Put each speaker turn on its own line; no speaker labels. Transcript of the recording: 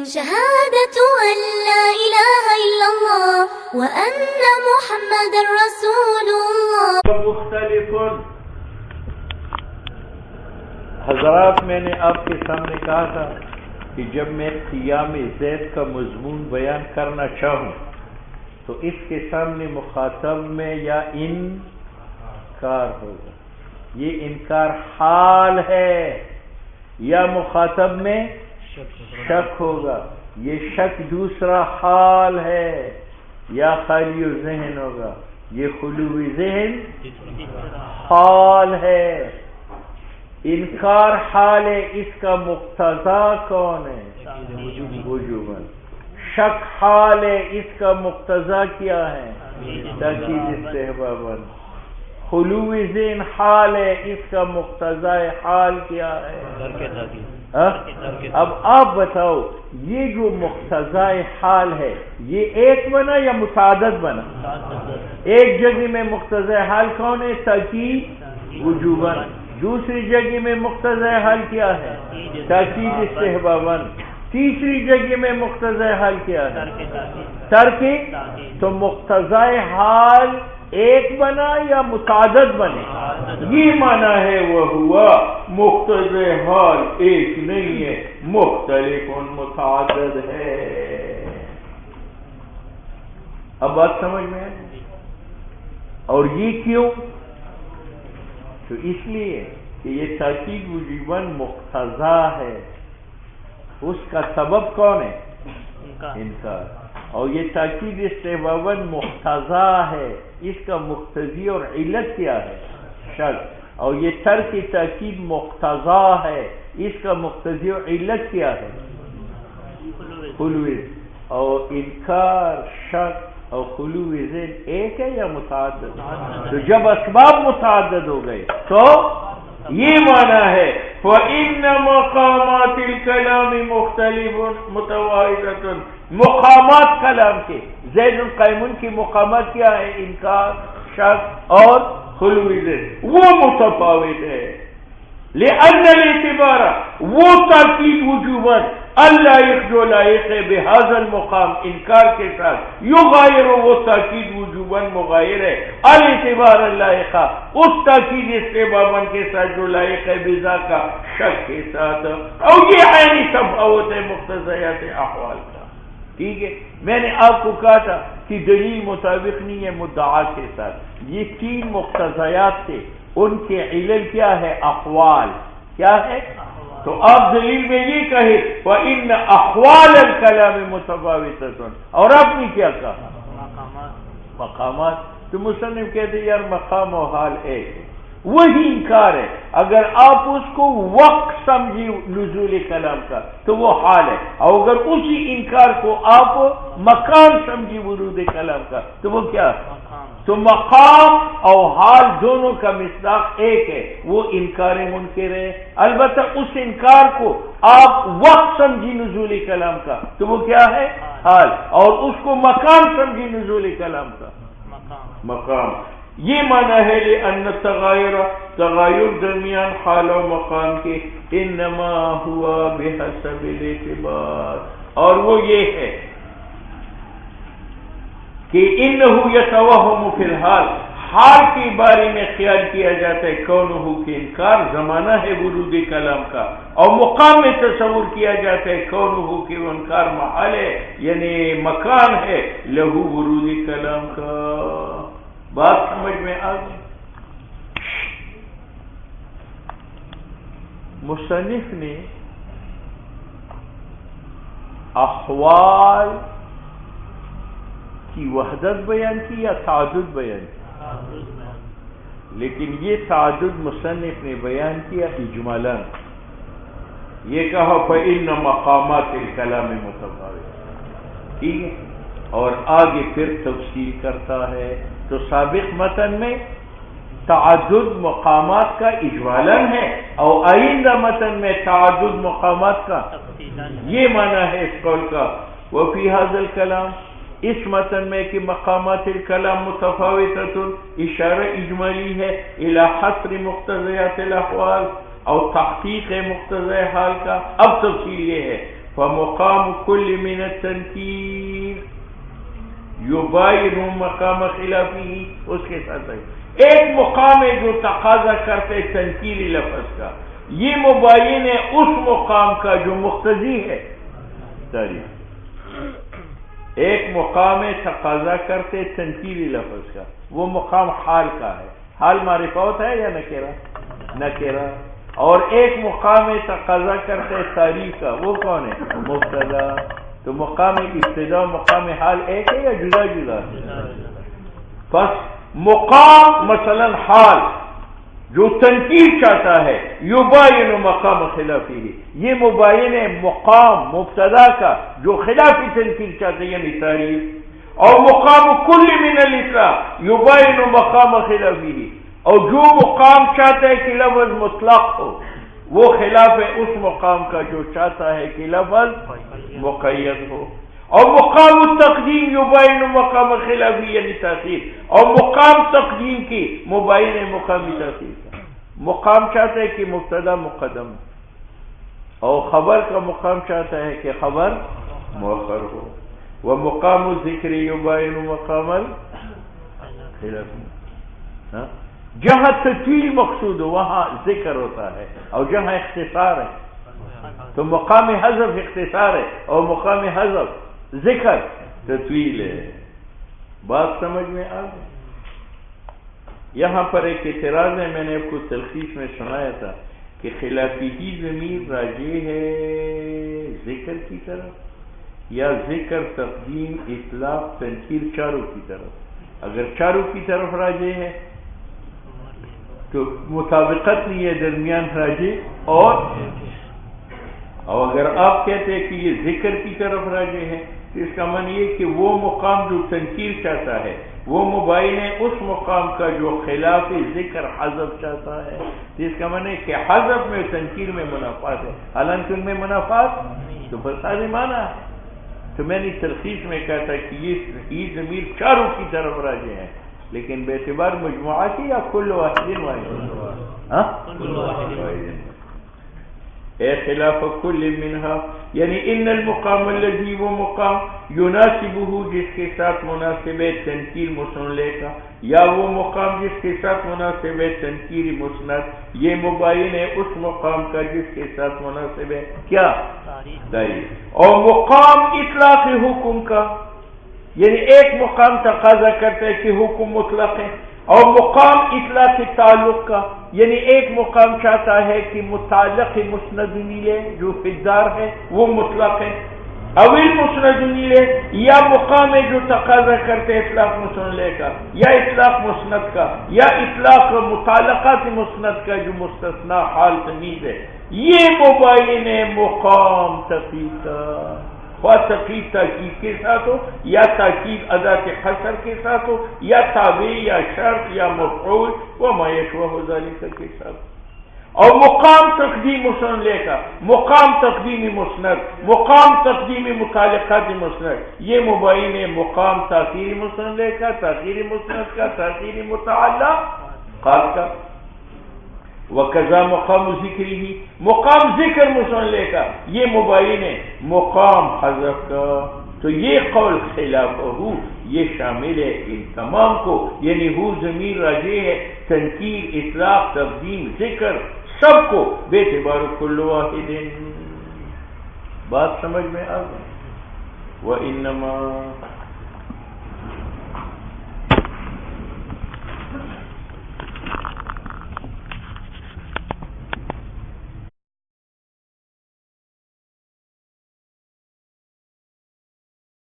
شهادة أن لا إله إلا الله وأن محمد رسول الله.
مختلف حضرات، میں نے آپ کے سامنے کہا تھا کہ جب میں قیام زید کا مضمون بیان کرنا چاہوں تو اس کے سامنے مخاطب میں یا انکار ہوگا، یہ انکار حال ہے، یا مخاطب میں شک ہوگا، یہ شک دوسرا حال ہے، یا خالی ذہن ہوگا، یہ خلوی ذہن حال ہے۔ انکار حال ہے، اس کا مقتضا کون ہے؟ وجوباً۔ شک حال ہے، اس کا مقتضا کیا ہے؟ تاکید استحباباً۔ خلوی ذہن حال ہے، اس کا مقتضا حال کیا ہے؟ اب آپ بتاؤ، یہ جو مقتضا حال ہے یہ ایک بنا یا متعدد بنا؟ ایک جگہ میں مقتضا حال کون ہے؟ تاکید وجوباً۔ دوسری جگہ میں مقتضا حال کیا ہے؟ تاکید استحباباً۔ تیسری جگہ میں مقتضا حال کیا ہے؟ ترک۔ تو مقتضا حال ایک بنا یا متعدد بنے؟ یہ معنی ہے وہ ہوا مقتضا حال ایک نہیں ہے، مختلف متعدد ہے۔ اب بات سمجھ میں ہے؟ اور یہ کیوں؟ تو اس لیے کہ یہ تاکید وجوباً مقتضا ہے، اس کا سبب کون ہے؟ انکار۔ اور یہ تاکید استحباباً مقتضا ہے، اس کا مقتضی اور علت کیا ہے؟ شک۔ اور یہ ترک تاکید مقتضا ہے، اس کا مقتضی اور علت کیا ہے؟ خلوی۔ اور انکار، شک اور خلوی ذہن ایک ہے یا متعدد؟ تو جب اسباب متعدد ہو گئے تو یہ معنی ہے فَإِنَّ مَقَامَاتِ الْكَلَامِ مُخْتَلِفٌ مُتَوَاحِدَةٌ۔ مقامات کلام کے، زید قائم کی مقامات کیا ہے؟ انکار، شک اور خلوی ذہن، وہ متفاوت ہے۔ لأن الاعتبار، وہ تاکید وجوباً اللائق جو لائق ہے بهذا المقام انکار کے ساتھ، یغایر، وہ تاکید وجوباً مغایر ہے الاعتبار اللائقہ، اس تاکید استحباباً کے ساتھ جو لائق ہے بذا کا شک کے ساتھ۔ اور یہ عینی تفاوت ہے مقتضیات احوال کا۔ ٹھیک ہے، میں نے آپ کو کہا تھا کہ دلیل مطابق نہیں ہے مدعا کے ساتھ، یہ تین مقتضیات تھے، ان کے علل کیا ہے؟ احوال۔ کیا ہے؟ تو آپ دلیل میں یہ کہے وَإِنَّ أَحْوَالَ الْكَلَامِ مُتَفَاوِتَةٌ، اور آپ نے کیا کہا؟ مقامات۔ تو مصنف کہتے یار مقام و حال ایک ہے، وہی انکار ہے۔ اگر آپ اس کو وقت سمجھی نزول کلام کا تو وہ حال ہے، اور اگر اسی انکار کو آپ مقام سمجھی ورود کلام کا تو وہ کیا؟ تو مقام اور حال دونوں کا مصداق ایک ہے، وہ انکار منکر ہے۔ البتہ اس انکار کو آپ وقت سمجھی نزول کلام کا تو وہ کیا ہے؟ حال۔ اور اس کو مقام سمجھی نزول کلام کا مقام۔ یہ معنی ہے لأن التغایر، تغایر درمیان حال و مقام کے، انما ہوا بحسب الاعتبار، اور وہ یہ ہے کہ انہو یتوہم فی الحال، حال کے بارے میں خیال کیا جاتا ہے کونہ کہ انکار زمانہ ہے ورود کلام کا، اور مقام میں تصور کیا جاتا ہے کونہ کہ وہ انکار محال ہے، یعنی مکان ہے لہو ورود کلام کا۔ بات سمجھ میں آ گئی؟ مصنف نے احوال کی وحدت بیان کی یا تعدد بیان کی؟ لیکن یہ تعدد مصنف نے بیان کیا اجمالاً، یہ کہا فإن مقامات الکلام متفاوت، ٹھیک ہے، اور آگے پھر تفصیل کرتا ہے۔ تو سابق متن میں تعدد مقامات کا اجمالاً ہے، اور آئندہ متن میں تعدد مقامات کا یہ معنی ہے اس قول کا وفی هذا الکلام، اس متن میں کہ مقامات الکلام متفاوتۃ، اشارہ اجمالی ہے الی حصر مقتضیات الاحوال، اور تحقیق مقتضی حال کا۔ اب تفصیل یہ ہے فمقام كل من التنکیر یباین مقام خلافی، اس کے ساتھ ایک مقام ہے جو تقاضا کرتے تنکیر لفظ کا، یہ مبین ہے اس مقام کا جو مقتضی ہے تعریف۔ ایک مقام ہے تقاضا کرتے تنکیر لفظ کا، وہ مقام حال کا ہے، حال معرفت ہے یا نکرہ؟ نکرہ۔ اور ایک مقام تقاضا کرتے تعریف کا، وہ کون ہے؟ مبتدا۔ تو مقام ابتدا و مقام حال ایک ہے یا جدا جدا؟ پس مقام مثلا حال جو تنکیر چاہتا ہے یباین مقام خلافی، یہ مبین ہے مقام مبتدا کا جو خلافی تنکیر چاہتا ہے یعنی تعریف۔ اور مقام کل من الاطلاق یباین مقام خلافی، اور جو مقام چاہتا ہے کہ لفظ مطلق ہو وہ خلاف ہے اس مقام کا جو چاہتا ہے کہ لفظ مقید ہو۔ اور مقام التقدیم یباین مقام خلافی یعنی تاخیر، اور مقام تقدیم کی مبین مقامی تاخیر کا، مقام چاہتا ہے کہ مبتدا مقدم ہو، اور خبر کا مقام چاہتا ہے کہ خبر مؤخر ہو۔ وہ مقام الذکر یباین مقام الخلافی، جہاں تطویل مقصود ہو وہاں ذکر ہوتا ہے، اور جہاں اختصار ہے تو مقام حذف اختصار ہے اور مقام حذف ذکر تطویل ہے۔ بات سمجھ میں آ گئی؟ یہاں پر ایک اعتراض ہے، میں نے آپ کو تلخیص میں سنایا تھا کہ خلافی کی ضمیر راجع ہے ذکر کی طرف یا ذکر تقدیم اطلاق تنکیر چاروں کی طرف؟ اگر چاروں کی طرف راجع ہے تو مطابقت نہیں ہے درمیان راجع اور اگر آپ کہتے ہیں کہ یہ ذکر کی طرف راجع ہے تو اس کا معنی یہ کہ وہ مقام جو تنکیر چاہتا ہے وہ مبین ہے اس مقام کا جو خلاف ذکر حذف چاہتا ہے، تو اس کا معنی ہے کہ حذف میں تنکیر میں منافات ہے، حالانکہ ان میں منافات تو فساد معنی ہے۔ تو میں نے تلخیص میں کہا تھا کہ یہ ضمیر چاروں کی طرف راجع ہے، لیکن بے اعتبار مجموعاتی یا کل واحد اے خلاف کل منہا، یعنی ان المقام الذی، وہ مقام یناسبہ جس کے ساتھ مناسب ہے تنکیر مسنلے کا، یا وہ مقام جس کے ساتھ مناسب ہے تنکیر مسند، یہ مبین ہے اس مقام کا جس کے ساتھ مناسب ہے کیا؟ تعریف۔ اور مقام اطلاق حکم کا، یعنی ایک مقام تقاضا کرتا ہے کہ حکم مطلق ہے، اور مقام اطلاق تعلق کا، یعنی ایک مقام چاہتا ہے کہ متعلق مسند نیلے جو فدار ہے وہ مطلق ہے، اول مسند نیلے، یا مقام ہے جو تقاضا کرتے ہیں اطلاق مسند کا یا اطلاق مسند کا یا اطلاق متعلقات مسند کا جو مستثنی حال تمیز ہے، یہ مبین ہے مقام تقید کا، خواہ تقید تاکید کے ساتھ ہو یا تاکید ادات حصر کے ساتھ ہو یا تابع یا شرط یا مفعول وما یشبہ ذلک کے ساتھ۔ اور مقام تقدیم مسند کا، مقام تقدیمی مسند، مقام تقدیمی متعلقات مسند، یہ مبین ہے مقام تاخیری مسند کا، تاخیری مسند کا، تاخیری متعلقات کا۔ وَقَذَا مقام ذکری ہی، مقام ذکر مسند کا، یہ مبین ہے مقام حذف کا۔ تو یہ قول خلاف ہو یہ شامل ہے ان تمام کو، یعنی ہو ضمیر راجع ہے تنکیر اطلاق تقدیم ذکر سب کو بے اعتبار کل واحد۔ بات سمجھ میں آ گئی؟ وَإِنَّمَا